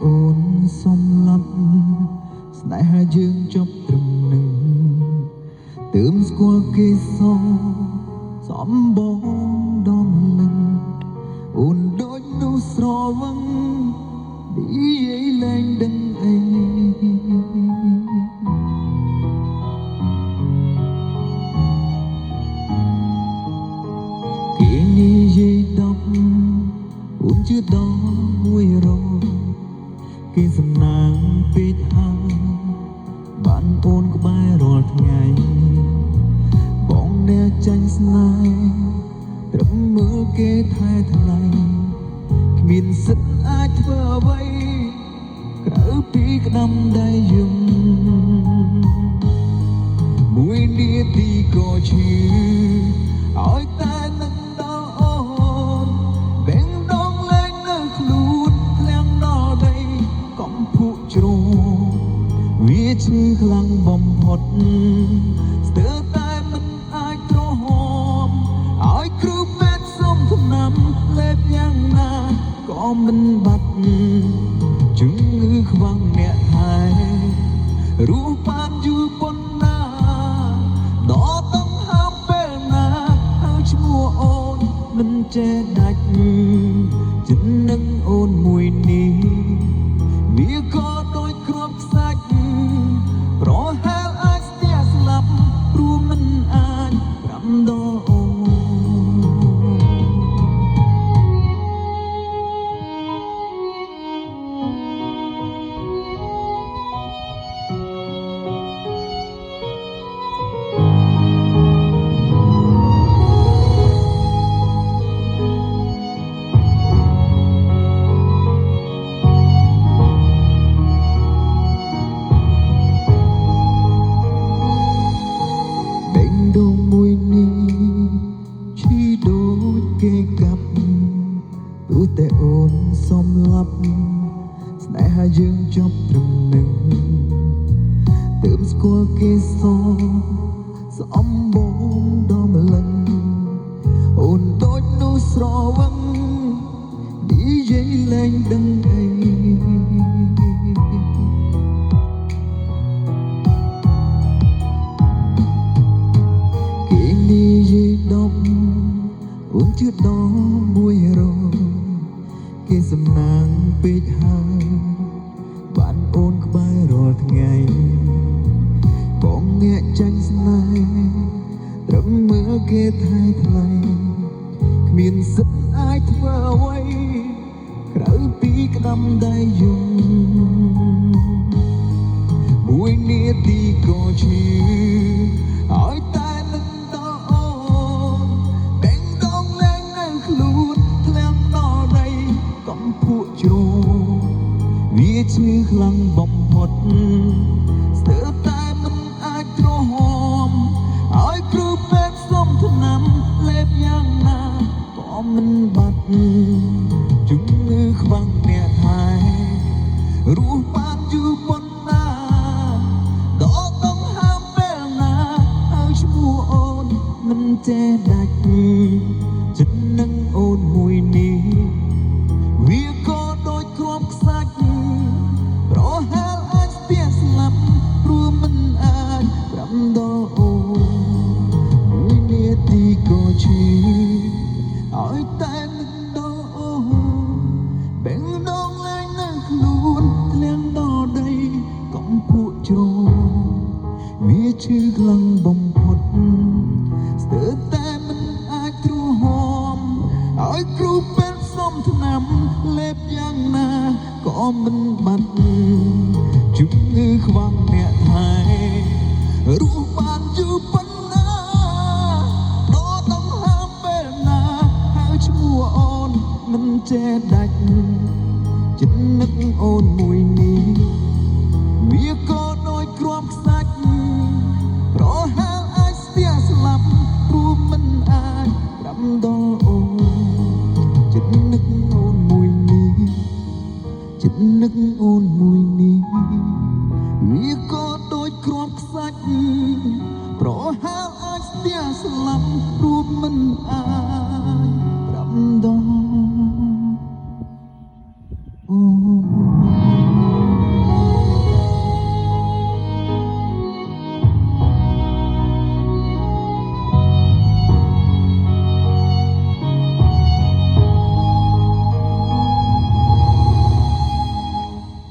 អូនសំឡាប់ស្នេហាយើងចប់ត្រឹមនឹងទើបស្គាល់គេសសំបងដំនឹងអូនដូចនោះស្រវឹងនិយាយលែងដឹងអីគេនិយាយ10អូនជឿដល់100គេសំណាងពេកហើយបានអូនក្បែររាល់ថ្ងៃបងអ្នកចាញ់ស្នេហ៍ត្រឹមមើលគេថែថ្លៃគ្មានសិទ្ធអាចធ្វើអ្វីក្រៅពីក្តាំដៃយំមួយនាទីក៏ឈឺឲ្យតែនឹងដល់អូនបែងដងលែងនៅខ្លួនធ្លាំងដល់ដីកំភក់ជ្រោវាឈឺខ្លាំងបំផុតស្ទើរតែមិនអាចទ្រាំឲ្យគ្រូពេទ្យសុំថ្នាំលេបយ៉ាងណាក៏មិនបាត់ជំងឺខ្វាំងអ្នកថែរស់បានយូរប៉ុណ្ណាដល់ต้องហាមពេលណាហើយឈ្មោះអូនមិនចេះដាច់ចិត្តនឹងអូនមួយនេះវាក៏ដូចគ្រាប់ខ្សាច់ប្រហែលអាចស្ទះស្លាប់ព្រោះមិនអាចប្រាំដល់អូនដងមួយនេះឈឺដូចគេកាប់ព្រោះតែអូនសំឡាប់ស្នេហាយើងចប់ត្រឹមនឹងទើបស្គាល់គេសំបងដល់ម្លឹងអូនដូចនោះស្រវឹងនិយាយលែងដឹងអីអូនជឿដល់100គេសំណាងពេកហើយបានអូនក្បែររាល់ថ្ងៃបងអ្នកចាញ់ស្នេហ៍ត្រឹមមើលគេថែថ្លៃគ្មានសិទ្ធអាចធ្វើអ្វីក្រៅពីក្តាំដៃយំមួយនាទីក៏ឈឺឲ្យតែវាឈឺខ្លាំងបំផុតស្ទើរតែមិនអាចទ្រាំឲ្យគ្រូពេទ្យសុំថ្នាំលេបយ៉ាងណាក៏មិនបាត់ជំងឺខ្វាំងអ្នកថែរស់បានយូរប៉ុណ្ណាដល់ต้องហាមពេលណាហើយឈ្មោះអូនមិនចេះដាច់ចិត្តនឹងអូនមួយនេះវាក៏ដូចគ្រាប់ខ្សាច់ប្រហែលអាចស្ទះស្លាប់ព្រោះមិនអាចប្រាំដល់អូនមួយនាទីក៏ឈឺឲ្យតែនឹកដល់អូនបែងដងលែងនៅខ្លួនធ្លាំងដល់ដីកំភក់ជ្រោវាឈឺខ្លាំងបំផុតស្ទើរតែមិនអាចទ្រាំឲ្យគ្រូពេទ្យសុំថ្នាំលេបយ៉ាងណាក៏មិនបាត់ជំងឺខ្វាំងអ្នកថែរស់បានយូរប៉ុណ្ណាដល់ต้องហាមពេលណាហើយឈ្មោះអូនមិនចេះដាច់ចិត្តនឹកអូនមួយនេះវាក៏ដូចគ្រាប់ខ្សាច់ប្រហែលអាចស្ទះស្លាប់ព្រោះមិនអាចប្រាំដល់អូនចិត្តនឹកអូនមួយនេះចិត្តនឹកអូនមួយនេះវាក៏ដូចគ្រាប់ខ្សាច់ប្រហែលអាចស្ទះស្លាប់ព្រោះមិនអាច